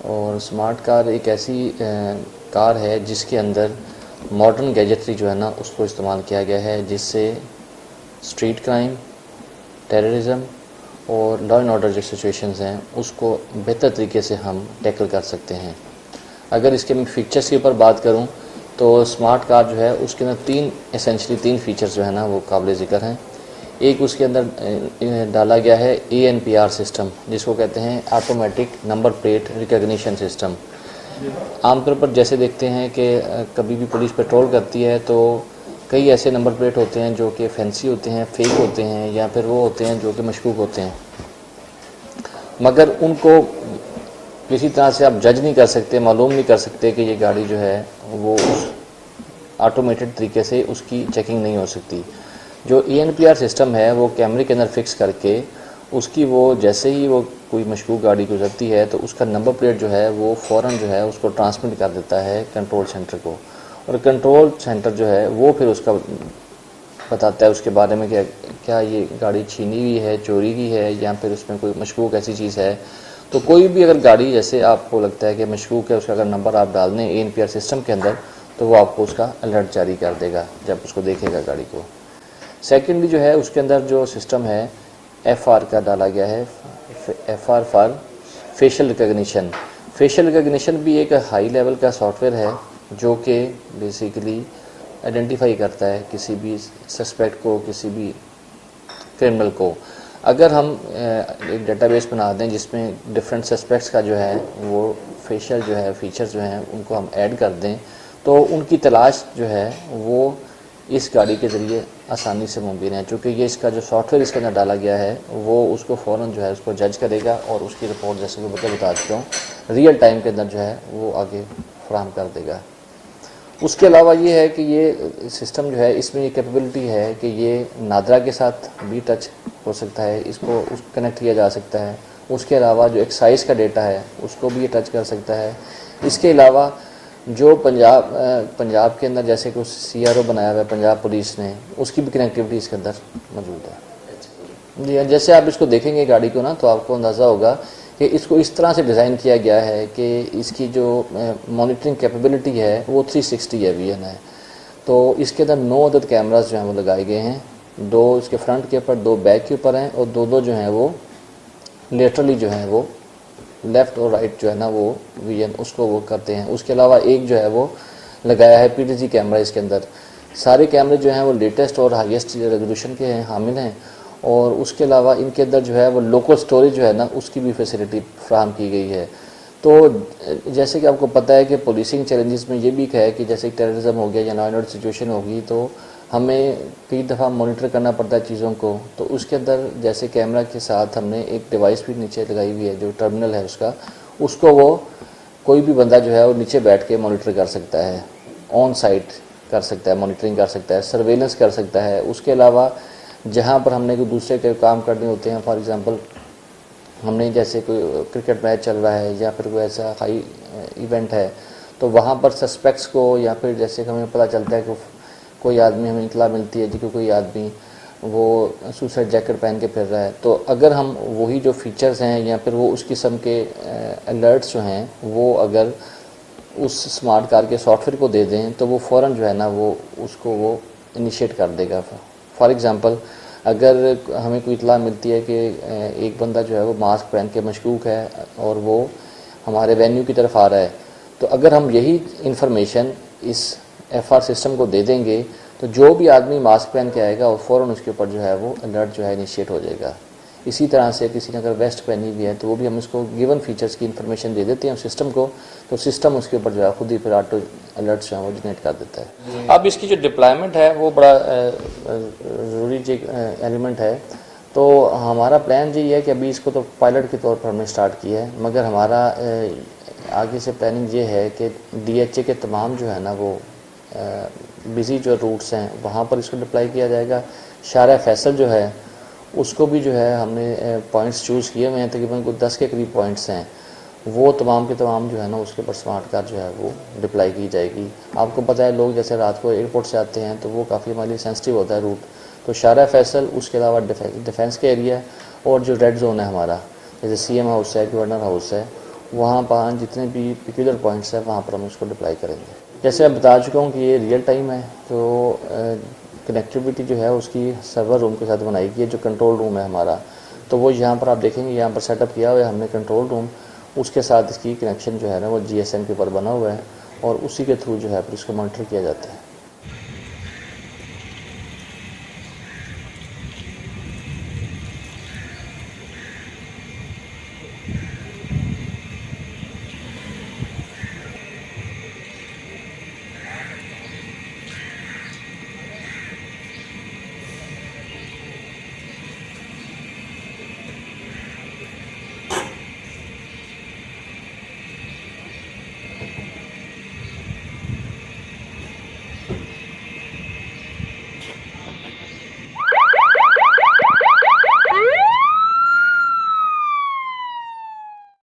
और smart car एक ऐसी कार है जिसके अंदर मॉडर्न गैजेटरी जो है ना उसको इस्तेमाल किया गया है, जिससे स्ट्रीट क्राइम, टेररिज्म और लॉ एंड ऑर्डर जो सिचुएशंस हैं उसको बेहतर तरीके से हम टैकल कर सकते हैं। अगर इसके मैं फीचर्स के ऊपर बात करूं तो स्मार्ट कार जो है उसके अंदर तीन फीचर्स जो है ना वो काबिल ज़िक्र हैं। एक उसके अंदर डाला गया है ANPR सिस्टम, जिसको कहते हैं automatic number plate recognition system. आमतौर पर जैसे देखते हैं कि कभी भी पुलिस पेट्रोल करती है तो कई ऐसे नंबर प्लेट होते हैं जो कि फैंसी होते हैं, फेक होते हैं, या फिर वो होते हैं जो कि मशकूक होते हैं, मगर उनको किसी तरह से आप जज नहीं कर सकते, मालूम नहीं कर सकते कि ये गाड़ी जो है वो ऑटोमेटेड तरीके से उसकी चेकिंग नहीं हो सकती। जो ANPR सिस्टम है वो कैमरे के अंदर फिक्स करके उसकी वो जैसे ही वो कोई मशकूक गाड़ी गुजरती है तो उसका नंबर प्लेट जो है वो फ़ौरन जो है उसको ट्रांसमिट कर देता है कंट्रोल सेंटर को, और कंट्रोल सेंटर जो है वो फिर उसका बताता है उसके बारे में कि क्या ये गाड़ी छीनी हुई है, चोरी की है, या फिर उसमें कोई मशकूक ऐसी चीज़ है। तो कोई भी अगर गाड़ी जैसे आपको लगता है कि मशकूक है, उसका अगर नंबर आप डाल दें ANPR सिस्टम के अंदर तो वो आपको उसका अलर्ट जारी कर देगा जब उसको देखेगा गाड़ी को। सेकेंडली जो है उसके अंदर जो सिस्टम है FR का डाला गया है, FR for facial recognition. Facial recognition भी एक हाई लेवल का सॉफ्टवेयर है जो कि बेसिकली आइडेंटिफाई करता है किसी भी सस्पेक्ट को, किसी भी क्रिमिनल को। अगर हम एक डेटाबेस बना दें जिसमें डिफरेंट सस्पेक्ट्स का जो है वो फेशियल जो है फीचर्स जो हैं उनको हम ऐड कर दें तो उनकी तलाश जो है वो इस गाड़ी के ज़रिए आसानी से मुमकिन है, क्योंकि ये इसका जो सॉफ्टवेयर इसके अंदर डाला गया है वो उसको फ़ौरन जो है उसको जज करेगा और उसकी रिपोर्ट जैसे कि बता चुका हूँ रियल टाइम के अंदर जो है वो आगे फराहम कर देगा। उसके अलावा ये है कि ये सिस्टम जो है इसमें ये कैपेबिलिटी है कि ये नादरा के साथ भी टच हो सकता है, इसको कनेक्ट किया जा सकता है। उसके अलावा जो एक्साइज का डेटा है उसको भी ये टच कर सकता है। इसके अलावा जो पंजाब के अंदर जैसे कुछ CRO बनाया हुआ है पंजाब पुलिस ने, उसकी भी कनेक्टिविटी इसके अंदर मौजूद है। जी, जैसे आप इसको देखेंगे गाड़ी को ना तो आपको अंदाज़ा होगा कि इसको इस तरह से डिज़ाइन किया गया है कि इसकी जो मॉनिटरिंग कैपेबिलिटी है वो 360 AVN है। तो इसके अंदर 9 अदद कैमरास जो हैं वो लगाए गए हैं, 2 इसके फ्रंट के ऊपर, 2 बैक के ऊपर हैं और 2 जो हैं वो लेटरली जो हैं वो लेफ़्ट और राइट जो है ना वो विजन उसको वो करते हैं। उसके अलावा एक जो है वो लगाया है PTZ कैमरा इसके अंदर। सारे कैमरे जो हैं वो लेटेस्ट और हाईएस्ट रेजोल्यूशन के हैं, हामिल हैं। और उसके अलावा इनके अंदर जो है वो लोकल स्टोरेज जो है ना उसकी भी फैसिलिटी फ्राहम की गई है। तो जैसे कि आपको पता है कि पुलिसिंग चैलेंजेस में ये भी है कि जैसे टेररिज्म हो गया या लॉ एंड ऑर्डर सिचुएशन होगी तो हमें कई दफ़ा मॉनिटर करना पड़ता है चीज़ों को। तो उसके अंदर जैसे कैमरा के साथ हमने एक डिवाइस भी नीचे लगाई हुई है जो टर्मिनल है उसका, उसको वो कोई भी बंदा जो है वो नीचे बैठ के मॉनिटर कर सकता है, ऑन साइट कर सकता है, मॉनिटरिंग कर सकता है, सर्वेलेंस कर सकता है। उसके अलावा जहाँ पर हमने कोई दूसरे के काम करने होते हैं, फॉर एग्ज़ाम्पल हमने जैसे कोई क्रिकेट मैच चल रहा है या फिर कोई ऐसा हाई इवेंट है तो वहाँ पर सस्पेक्ट्स को या फिर जैसे हमें पता चलता है कि कोई आदमी, हमें इतला मिलती है कि कोई आदमी वो सुसाइड जैकेट पहन के फिर रहा है, तो अगर हम वही जो फीचर्स हैं या फिर वो उस किस्म के अलर्ट्स जो हैं वो अगर उस स्मार्ट कार के सॉफ्टवेयर को दे दें तो वो फ़ौरन जो है ना वो उसको वो इनिशिएट कर देगा। फॉर एग्ज़ाम्पल अगर हमें कोई इतला मिलती है कि एक बंदा जो है वो मास्क पहन के मशकूक है और वो हमारे वेन्यू की तरफ आ रहा है, तो अगर हम यही इंफॉर्मेशन इस FR सिस्टम को दे देंगे तो जो भी आदमी मास्क पहन के आएगा और फ़ौरन उसके ऊपर जो है वो अलर्ट जो है इनिशिएट हो जाएगा। इसी तरह से किसी ने अगर वेस्ट पहनी हुई है तो वो भी हम इसको गिवन फीचर्स की इंफॉर्मेशन दे देते हैं सिस्टम को, तो सिस्टम उसके ऊपर जो है खुद ही फिर ऑटो अलर्ट जो है वो जनरेट कर देता है। अब इसकी जो डिप्लॉयमेंट है वो बड़ा ज़रूरी एलिमेंट है। तो हमारा प्लान यही है कि अभी इसको तो पायलट के तौर पर हमने स्टार्ट किया है, मगर हमारा आगे से प्लानिंग ये है कि DHA के तमाम जो है ना वो बिज़ी जो रूट्स हैं वहाँ पर इसको डिप्लाई किया जाएगा। शारा फैसल जो है उसको भी जो है हमने पॉइंट्स चूज़ किए हुए हैं, तकरीबन कुछ 10 के करीब पॉइंट्स हैं, वो तमाम के तमाम जो है ना उसके ऊपर स्मार्ट कार जो है वो डिप्लाई की जाएगी। आपको पता है लोग जैसे रात को एयरपोर्ट से आते हैं तो वो काफ़ी हमारे लिए सेंसिटिव होता है रूट, तो शारा फैसल, उसके अलावा डिफेंस के एरिया और जो रेड जोन है हमारा जैसे CM हाउस है, गवर्नर हाउस है, वहाँ पर जितने भी पिक्यूलर पॉइंट्स हैं वहाँ पर हम इसको डिप्लाई करेंगे। जैसे मैं बता चुका हूँ कि ये रियल टाइम है, तो कनेक्टिविटी जो है उसकी सर्वर रूम के साथ बनाई गई है, जो कंट्रोल रूम है हमारा। तो वो यहाँ पर आप देखेंगे, यहाँ पर सेटअप किया हुआ है हमने कंट्रोल रूम, उसके साथ इसकी कनेक्शन जो है ना वो GSM के ऊपर बना हुआ है और उसी के थ्रू जो है फिर इसको मॉनिटर किया जाता है।